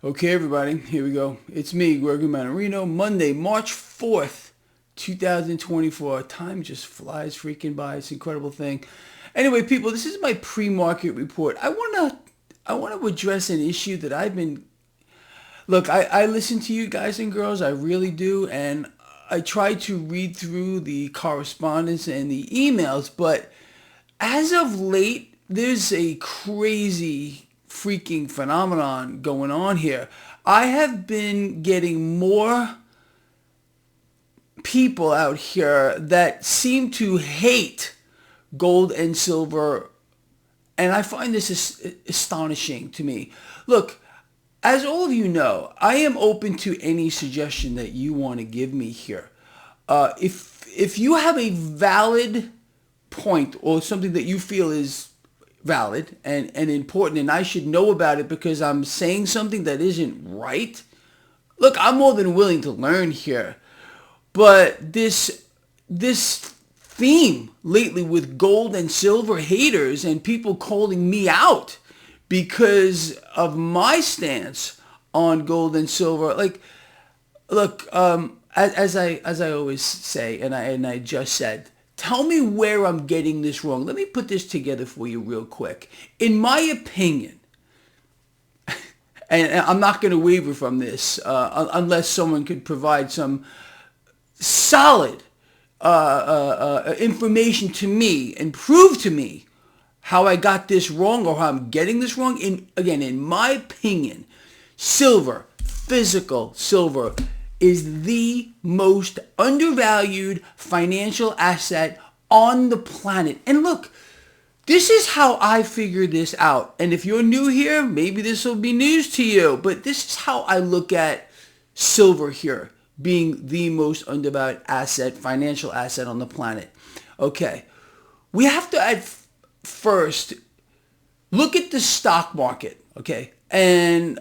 Okay, everybody, here we go. It's me, Gregory Mannarino, Monday, March 4th, 2024. Time just flies freaking by. It's an incredible thing. Anyway, people, this is my pre-market report. I want to address an issue that I've been... Look, I listen to you guys and girls, I really do, and I try to read through the correspondence and the emails, but as of late, there's a crazy freaking phenomenon going on here. I have been getting more people out here that seem to hate gold and silver, and I find this is astonishing to me. Look, as all of you know, I am open to any suggestion that you want to give me here. If you have a valid point or something that you feel is valid and important and I should know about it because I'm saying something that isn't right, look, I'm more than willing to learn here. But this theme lately with gold and silver haters and people calling me out because of my stance on gold and silver, like, look, as I always say, and I just said, tell me where I'm getting this wrong. Let me put this together for you real quick. In my opinion, and I'm not going to waver from this unless someone could provide some solid information to me and prove to me how I got this wrong or how I'm getting this wrong. In my opinion, silver, physical silver, is the most undervalued financial asset on the planet. And look, this is how I figured this out. And if you're new here, maybe this will be news to you. But this is how I look at silver here being the most undervalued asset, financial asset on the planet. Okay, we have to at first look at the stock market. Okay, and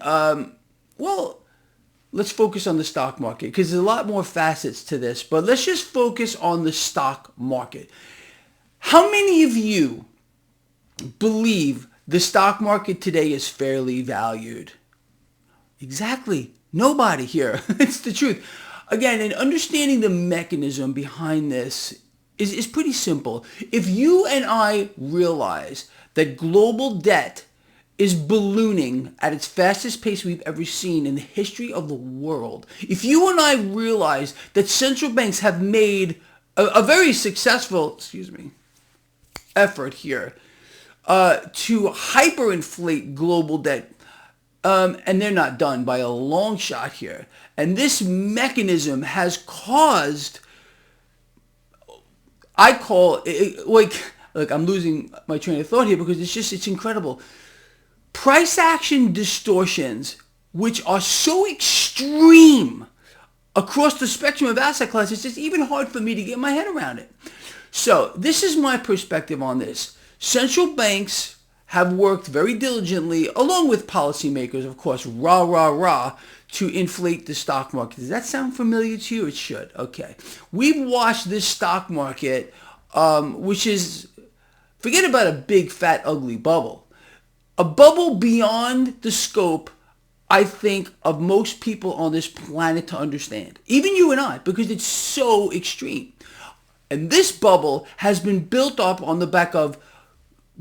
let's focus on the stock market because there's a lot more facets to this, but let's just focus on the stock market. How many of you believe the stock market today is fairly valued? Exactly. Nobody here. It's the truth. Again, and understanding the mechanism behind this is pretty simple. If you and I realize that global debt is ballooning at its fastest pace we've ever seen in the history of the world. If you and I realize that central banks have made a very successful, effort here to hyperinflate global debt, and they're not done by a long shot here. And this mechanism has caused, I call it, like I'm losing my train of thought here because it's incredible. Price action distortions, which are so extreme across the spectrum of asset classes, it's even hard for me to get my head around it. So this is my perspective on this. Central banks have worked very diligently, along with policymakers, of course, to inflate the stock market. Does that sound familiar to you? It should. Okay. We've watched this stock market, which is, forget about a big, fat, ugly bubble. A bubble beyond the scope, I think, of most people on this planet to understand. Even you and I, because it's so extreme. And this bubble has been built up on the back of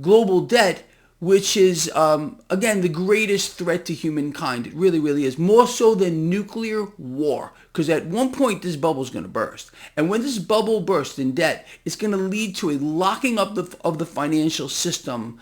global debt, which is, again, the greatest threat to humankind. It really, really is. More so than nuclear war. Because at one point, this bubble is going to burst. And when this bubble bursts in debt, it's going to lead to a locking up of the financial system,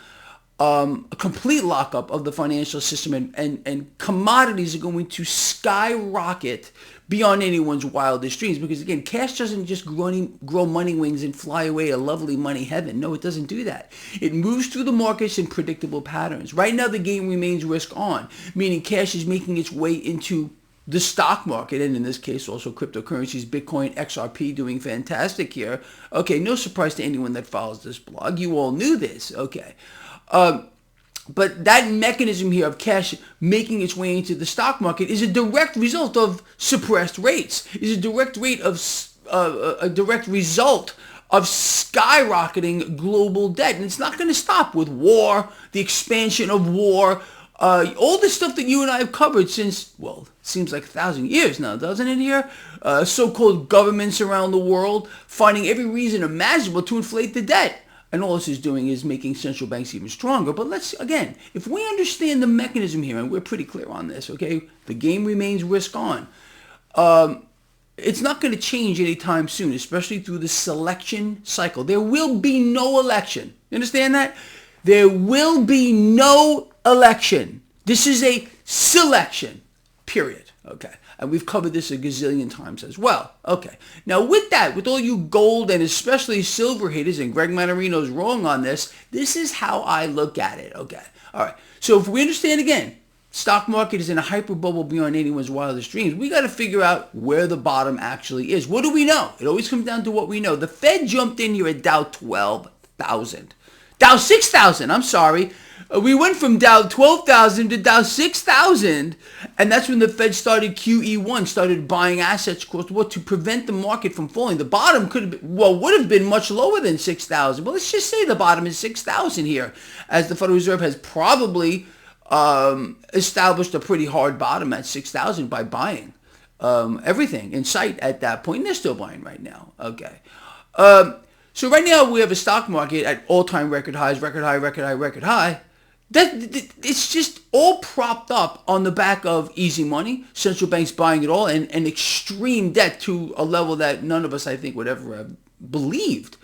a complete lockup of the financial system, and commodities are going to skyrocket beyond anyone's wildest dreams. Because again, cash doesn't just grow money wings and fly away to lovely money heaven. No, it doesn't do that. It moves through the markets in predictable patterns. Right now, the game remains risk on, meaning cash is making its way into the stock market, and in this case also cryptocurrencies, Bitcoin, XRP doing fantastic here. Okay, no surprise to anyone that follows this blog. You all knew this. Okay. But that mechanism here of cash making its way into the stock market is a direct result of suppressed rates. Is a direct result of skyrocketing global debt, and it's not going to stop with war, the expansion of war, All the stuff that you and I have covered since, well, seems like 1,000 years now, doesn't it here? So-called governments around the world finding every reason imaginable to inflate the debt. And all this is doing is making central banks even stronger. But let's, again, if we understand the mechanism here, and we're pretty clear on this, okay, the game remains risk on. It's not going to change anytime soon, especially through the selection cycle. There will be no election. You understand that? There will be no election. This is a selection, period. Okay. And we've covered this a gazillion times as well. Okay. Now with that, with all you gold and especially silver haters, and Greg Mannarino's wrong on this, this is how I look at it. Okay. All right. So if we understand again, stock market is in a hyper bubble beyond anyone's wildest dreams, we got to figure out where the bottom actually is. What do we know? It always comes down to what we know. The Fed jumped in here at Dow 12,000. Dow 6,000, I'm sorry. We went from Dow 12,000 to Dow 6,000, and that's when the Fed started QE1, started buying assets across the world to prevent the market from falling. The bottom could have been, well, would have been much lower than 6,000. But let's just say the bottom is 6,000 here, as the Federal Reserve has probably established a pretty hard bottom at 6,000 by buying everything in sight at that point. And they're still buying right now. Okay. So right now we have a stock market at all-time record highs, record high, record high, record high. It's just all propped up on the back of easy money, central banks buying it all, and extreme debt to a level that none of us, I think, would ever have believed.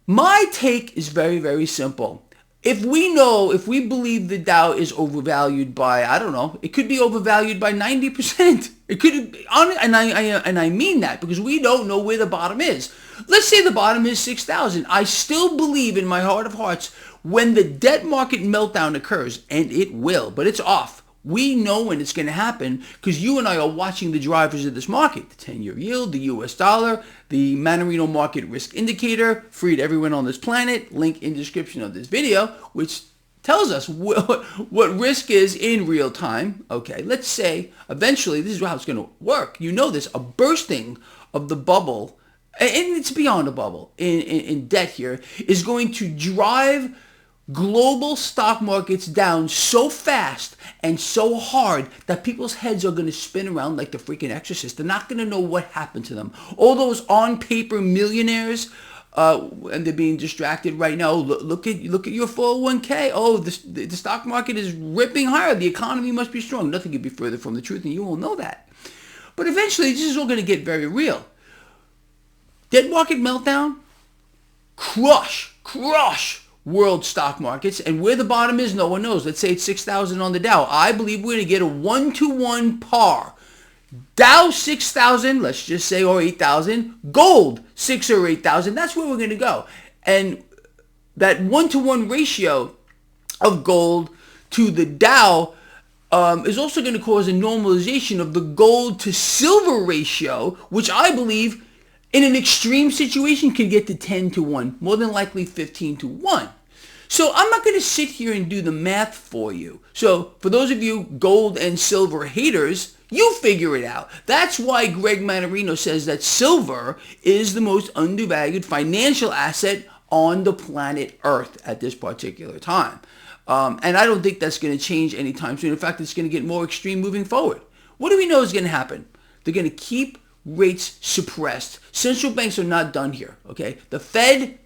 My take is very, very simple. If we believe the Dow is overvalued by, I don't know, it could be overvalued by 90%. It could, and I mean that because we don't know where the bottom is. Let's say the bottom is 6,000. I still believe in my heart of hearts when the debt market meltdown occurs, and it will, but it's off. We know when it's going to happen because you and I are watching the drivers of this market. The 10-year yield, the US dollar, the Mannarino market risk indicator, free to everyone on this planet, link in description of this video, which tells us what risk is in real time. Okay, let's say eventually, this is how it's going to work. You know this, a bursting of the bubble, and it's beyond a bubble in debt here, is going to drive global stock markets down so fast and so hard that people's heads are going to spin around like the freaking Exorcist. They're not going to know what happened to them. All those on-paper millionaires, and they're being distracted right now. Look at your 401k. Oh, the stock market is ripping higher. The economy must be strong. Nothing could be further from the truth, and you all know that. But eventually, this is all going to get very real. Debt market meltdown, crush world stock markets, and where the bottom is, no one knows. Let's say it's 6,000 on the Dow. I believe we're going to get a 1-to-1 par. Dow 6,000, let's just say, or 8,000. Gold 6,000 or 8,000. That's where we're going to go. And that 1-to-1 ratio of gold to the Dow is also going to cause a normalization of the gold to silver ratio, which I believe in an extreme situation can get to 10-to-1, more than likely 15-to-1. So I'm not going to sit here and do the math for you. So for those of you gold and silver haters, you figure it out. That's why Greg Mannarino says that silver is the most undervalued financial asset on the planet Earth at this particular time. And I don't think that's going to change anytime soon. In fact, it's going to get more extreme moving forward. What do we know is going to happen? They're going to keep rates suppressed. Central banks are not done here, okay? The Fed,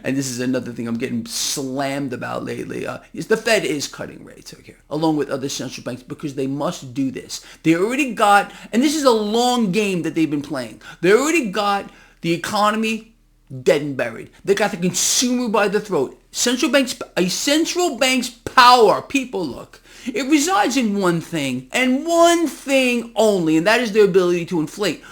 and this is another thing I'm getting slammed about lately, is the Fed is cutting rates, okay, along with other central banks because they must do this. They already got, and this is a long game that they've been playing, they already got the economy dead and buried. They got the consumer by the throat. A central bank's power, people look, it resides in one thing, and one thing only, and that is their ability to inflate.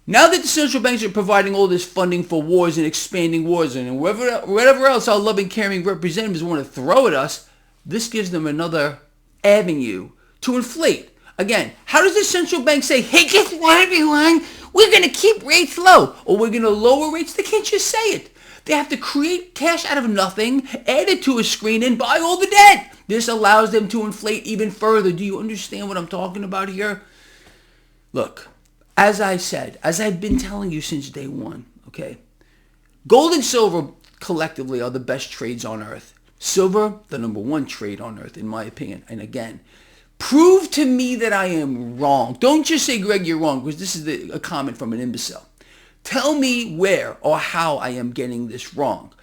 Now that the central banks are providing all this funding for wars and expanding wars and whatever else our loving, caring representatives want to throw at us, this gives them another avenue to inflate. Again, how does the central bank say, hey, guess what, everyone? We're going to keep rates low, or we're going to lower rates? They can't just say it. They have to create cash out of nothing, add it to a screen, and buy all the debt. This allows them to inflate even further. Do you understand what I'm talking about here? Look, as I said, as I've been telling you since day one, okay, gold and silver collectively are the best trades on earth. Silver, the number one trade on earth, in my opinion. And again, prove to me that I am wrong. Don't just say, Greg, you're wrong, because this is a comment from an imbecile. Tell me where or how I am getting this wrong.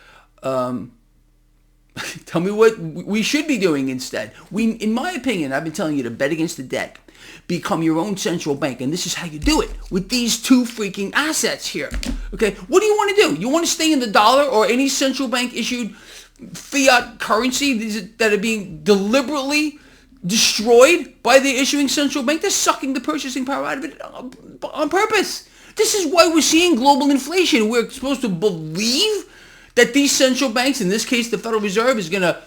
Tell me what we should be doing instead. In my opinion, I've been telling you to bet against the debt. Become your own central bank. And this is how you do it with these two freaking assets here. Okay, what do you want to do? You want to stay in the dollar or any central bank issued fiat currency that are being deliberately destroyed by the issuing central bank? They're sucking the purchasing power out of it on purpose. This is why we're seeing global inflation. We're supposed to believe that these central banks, in this case the Federal Reserve, is going to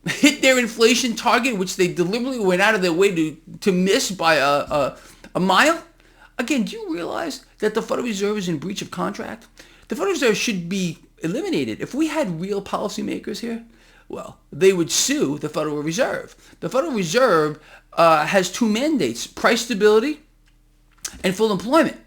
hit their inflation target, which they deliberately went out of their way to miss by a mile. Again, do you realize that the Federal Reserve is in breach of contract? The Federal Reserve should be eliminated. If we had real policymakers here, well, they would sue the Federal Reserve. The Federal Reserve has two mandates: price stability and full employment.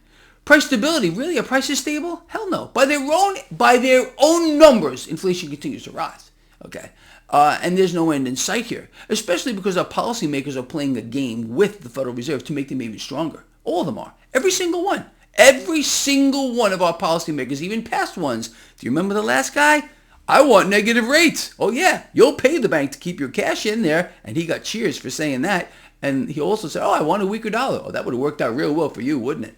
Price stability, really? Are prices stable? Hell no. By their own numbers, inflation continues to rise. Okay, and there's no end in sight here, especially because our policymakers are playing a game with the Federal Reserve to make them even stronger. All of them are. Every single one. Every single one of our policymakers, even past ones. Do you remember the last guy? I want negative rates. Oh yeah, you'll pay the bank to keep your cash in there. And he got cheers for saying that. And he also said, oh, I want a weaker dollar. Oh, that would have worked out real well for you, wouldn't it?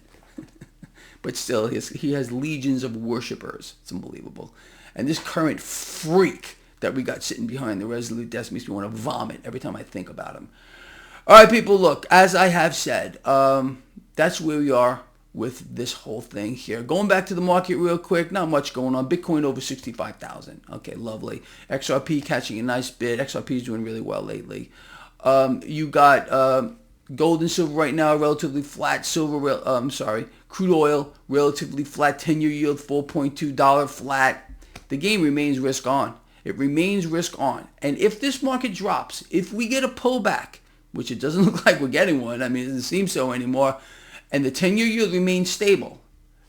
But still, he has legions of worshipers. It's unbelievable. And this current freak that we got sitting behind the Resolute desk makes me want to vomit every time I think about him. All right, people, look, as I have said, that's where we are with this whole thing here. Going back to the market real quick, not much going on. Bitcoin over 65,000. Okay, lovely. XRP catching a nice bid. XRP is doing really well lately. You got gold and silver right now relatively flat. Crude oil relatively flat. 10-year yield $4.2 flat. The game remains risk on. It remains risk on. And if this market drops, if we get a pullback, which it doesn't look like we're getting one, I mean, it doesn't seem so anymore, and the 10-year yield remains stable,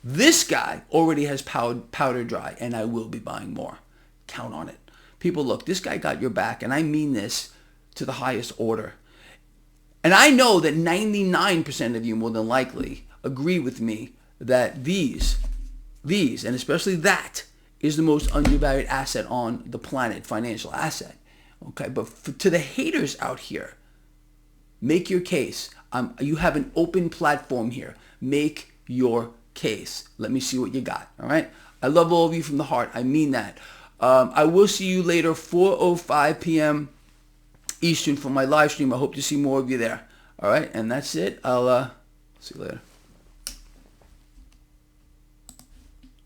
this guy already has powder dry, and I will be buying more. Count on it. People, look, this guy got your back, and I mean this to the highest order. And I know that 99% of you more than likely agree with me that these, and especially that, is the most undervalued asset on the planet, financial asset. Okay, but to the haters out here, make your case. You have an open platform here. Make your case. Let me see what you got. All right. I love all of you from the heart. I mean that. I will see you later, 4:05 p.m. Eastern for my live stream. I hope to see more of you there. All right. And that's it. I'll see you later.